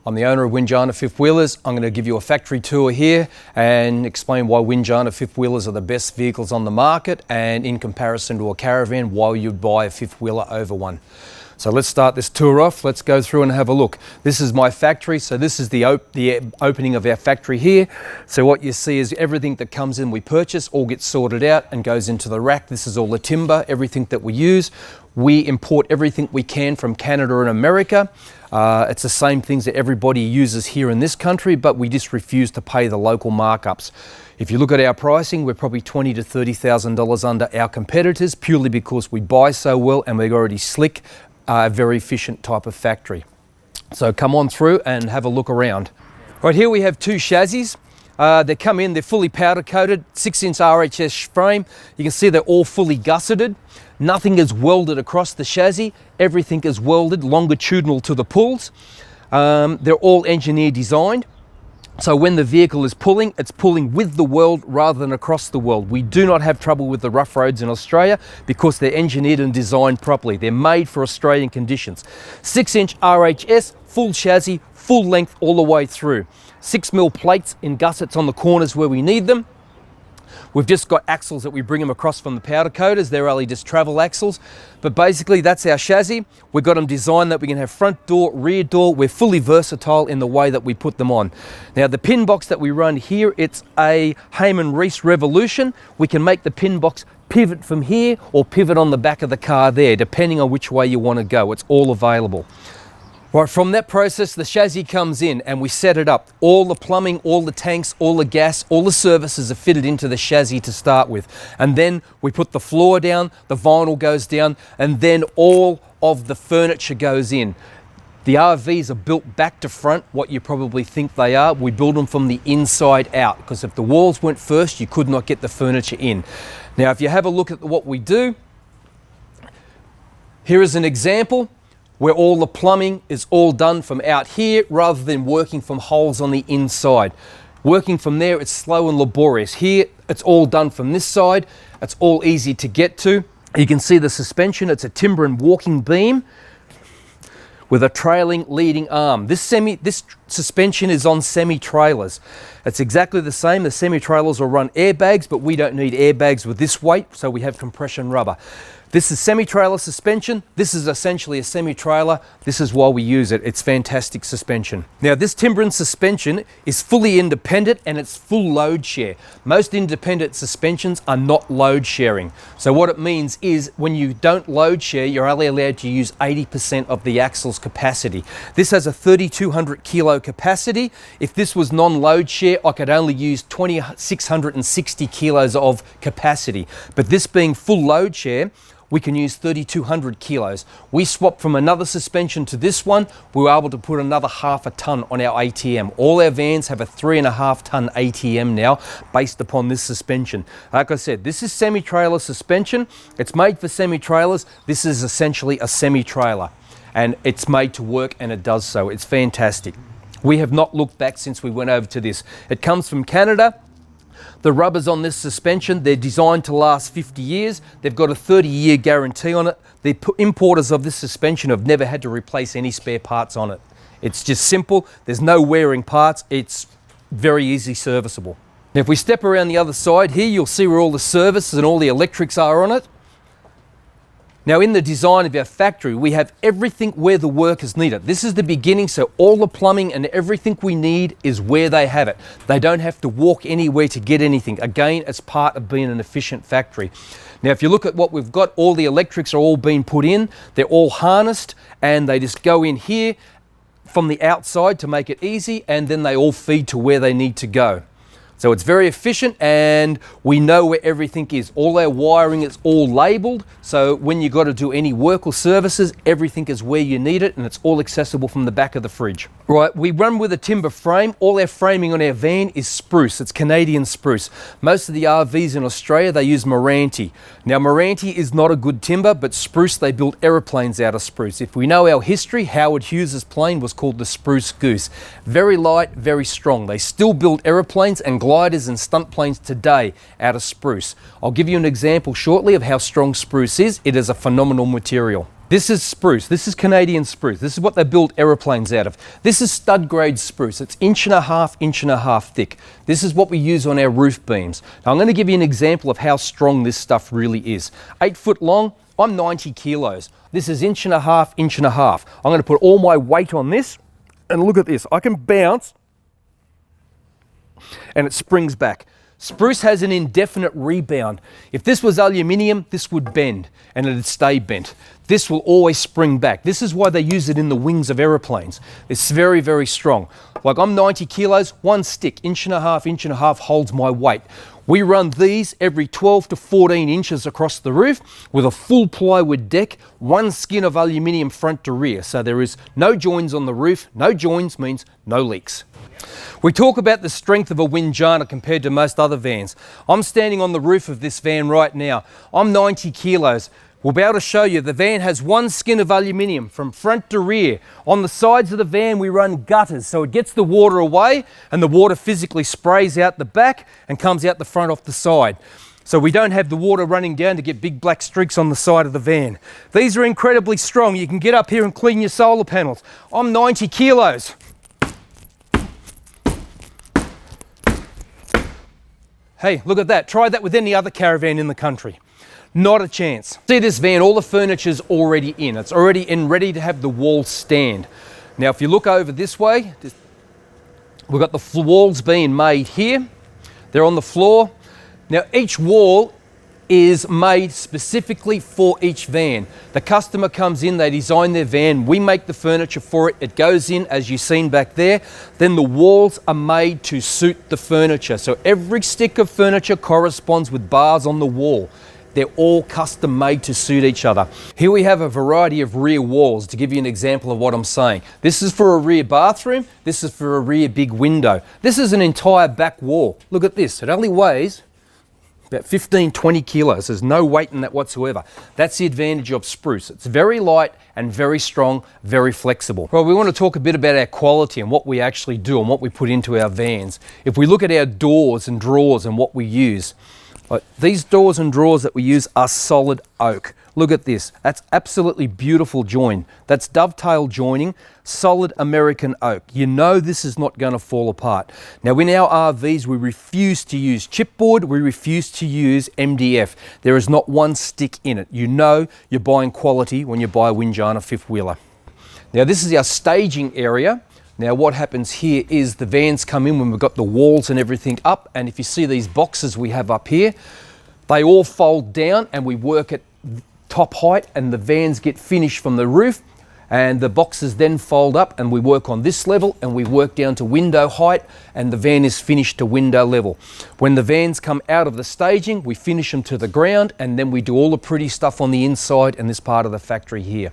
I'm the owner of Winjana Fifth Wheelers. I'm going to give you a factory tour here and explain why Winjana Fifth Wheelers are the best vehicles on the market, and in comparison to a Caravan, why you'd buy a fifth wheeler over one. So let's start this tour off. Let's go through and have a look. This is my factory. So this is the opening of our factory here. So what you see is everything that comes in we purchase all gets sorted out and goes into the rack. This is all the timber, everything that we use. We import everything we can from Canada and America. It's the same things that everybody uses here in this country, but we just refuse to pay the local markups. If you look at our pricing, we're probably $20,000 to $30,000 under our competitors, purely because we buy so well and we're already slick, very efficient type of factory. So come on through and have a look around. Right here we have two chassis. They come in, they're fully powder coated, 6-inch RHS frame. You can see they're all fully gusseted. Nothing is welded across the chassis. Everything is welded longitudinal to the pulls. They're all engineer designed. So when the vehicle is pulling, it's pulling with the weld rather than across the weld. We do not have trouble with the rough roads in Australia because they're engineered and designed properly. They're made for Australian conditions. 6-inch RHS, full chassis, full length all the way through. 6mm plates in gussets on the corners where we need them. We've just got axles that we bring them across from the powder coaters. They're only just travel axles. But basically that's our chassis. We've got them designed that we can have front door, rear door. We're fully versatile in the way that we put them on. Now the pin box that we run here, it's a Heyman Reese Revolution. We can make the pin box pivot from here or pivot on the back of the car there, depending on which way you want to go. It's all available. Right, from that process, the chassis comes in and we set it up. All the plumbing, all the tanks, all the gas, all the services are fitted into the chassis to start with. And then we put the floor down, the vinyl goes down, and then all of the furniture goes in. The RVs are built back to front, what you probably think they are. We build them from the inside out, because if the walls went first, you could not get the furniture in. Now, if you have a look at what we do, here is an example where all the plumbing is all done from out here rather than working from holes on the inside. Working from there, it's slow and laborious. Here, it's all done from this side. It's all easy to get to. You can see the suspension. It's a timber and walking beam with a trailing leading arm. This suspension is on semi-trailers. It's exactly the same. The semi-trailers will run airbags, but we don't need airbags with this weight, so we have compression rubber. This is semi-trailer suspension. This is essentially a semi-trailer. This is why we use it. It's fantastic suspension. Now this timber and suspension is fully independent and it's full load share. Most independent suspensions are not load sharing. So what it means is when you don't load share, you're only allowed to use 80% of the axle's capacity. This has a 3,200 kilo capacity. If this was non-load share, I could only use 2,660 kilos of capacity. But this being full load share, we can use 3,200 kilos. We swapped from another suspension to this one. We were able to put another half a ton on our ATM. All our vans have a 3.5 ton ATM now based upon this suspension. Like I said, this is semi-trailer suspension. It's made for semi-trailers. This is essentially a semi-trailer and it's made to work and it does so. It's fantastic. We have not looked back since we went over to this. It comes from Canada. The rubbers on this suspension, they're designed to last 50 years. They've got a 30-year guarantee on it. The importers of this suspension have never had to replace any spare parts on it. It's just simple. There's no wearing parts. It's very easy serviceable. Now, if we step around the other side here, you'll see where all the services and all the electrics are on it. Now, in the design of our factory, we have everything where the work is needed. This is the beginning, so all the plumbing and everything we need is where they have it. They don't have to walk anywhere to get anything. Again, it's part of being an efficient factory. Now, if you look at what we've got, all the electrics are all being put in. They're all harnessed, and they just go in here from the outside to make it easy, and then they all feed to where they need to go. So it's very efficient and we know where everything is. All our wiring is all labeled. So when you got to do any work or services, everything is where you need it and it's all accessible from the back of the fridge. Right, we run with a timber frame. All our framing on our van is spruce. It's Canadian spruce. Most of the RVs in Australia, they use Meranti. Now Meranti is not a good timber, but spruce, they built aeroplanes out of spruce. If we know our history, Howard Hughes's plane was called the Spruce Goose. Very light, very strong. They still build aeroplanes and gliders and stunt planes today out of spruce. I'll give you an example shortly of how strong spruce is. It is a phenomenal material. This is spruce. This is Canadian spruce. This is what they build aeroplanes out of. This is stud grade spruce. It's inch and a half thick. This is what we use on our roof beams. Now I'm going to give you an example of how strong this stuff really is. 8 foot long, I'm 90 kilos. This is inch and a half. I'm going to put all my weight on this, and look at this. I can bounce and it springs back. Spruce has an indefinite rebound. If this was aluminium, this would bend and it'd stay bent. This will always spring back. This is why they use it in the wings of aeroplanes. It's very, very strong. Like I'm 90 kilos, one stick, inch and a half holds my weight. We run these every 12 to 14 inches across the roof with a full plywood deck, one skin of aluminium front to rear. So there is no joins on the roof. No joins means no leaks. We talk about the strength of a Winjana compared to most other vans. I'm standing on the roof of this van right now. I'm 90 kilos. We'll be able to show you the van has one skin of aluminium from front to rear. On the sides of the van we run gutters, so it gets the water away and the water physically sprays out the back and comes out the front off the side. So we don't have the water running down to get big black streaks on the side of the van. These are incredibly strong. You can get up here and clean your solar panels. I'm 90 kilos. Hey, look at that. Try that with any other caravan in the country. Not a chance. See this van, all the furniture's already in. It's already in, ready to have the walls stand. Now, if you look over this way, we've got the walls being made here. They're on the floor. Now, each wall is made specifically for each van. The customer comes in, they design their van, we make the furniture for it, it goes in as you've seen back there, then the walls are made to suit the furniture. So every stick of furniture corresponds with bars on the wall. They're all custom made to suit each other. Here we have a variety of rear walls to give you an example of what I'm saying. This is for a rear bathroom, this is for a rear big window. This is an entire back wall. Look at this, it only weighs about 15-20 kilos. There's no weight in that whatsoever. That's the advantage of spruce. It's very light and very strong, very flexible. Well, we want to talk a bit about our quality and what we actually do and what we put into our vans. If we look at our doors and drawers and what we use, like these doors and drawers that we use are solid oak. Look at this. That's absolutely beautiful join. That's dovetail joining, solid American oak. You know this is not going to fall apart. Now in our RVs, we refuse to use chipboard. We refuse to use MDF. There is not one stick in it. You know you're buying quality when you buy a Winjana fifth wheeler. Now this is our staging area. Now what happens here is the vans come in when we've got the walls and everything up, and if you see these boxes we have up here, they all fold down and we work at top height, and the vans get finished from the roof and the boxes then fold up and we work on this level and we work down to window height and the van is finished to window level. When the vans come out of the staging, we finish them to the ground and then we do all the pretty stuff on the inside and this part of the factory here.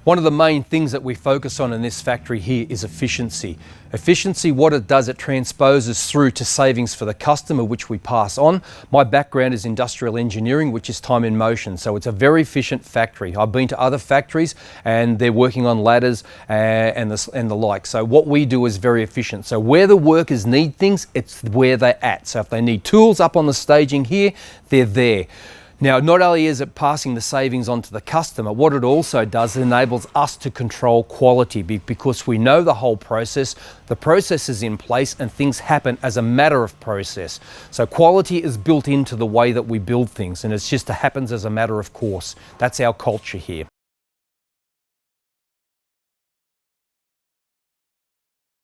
One of the main things that we focus on in this factory here is efficiency. Efficiency, what it does, it transposes through to savings for the customer, which we pass on. My background is industrial engineering, which is time in motion. So it's a very efficient factory. I've been to other factories and they're working on ladders and the like. So what we do is very efficient. So where the workers need things, it's where they're at. So if they need tools up on the staging here, they're there. Now, not only is it passing the savings on to the customer, what it also does, it enables us to control quality because we know the whole process, the process is in place and things happen as a matter of process. So quality is built into the way that we build things and it just happens as a matter of course. That's our culture here.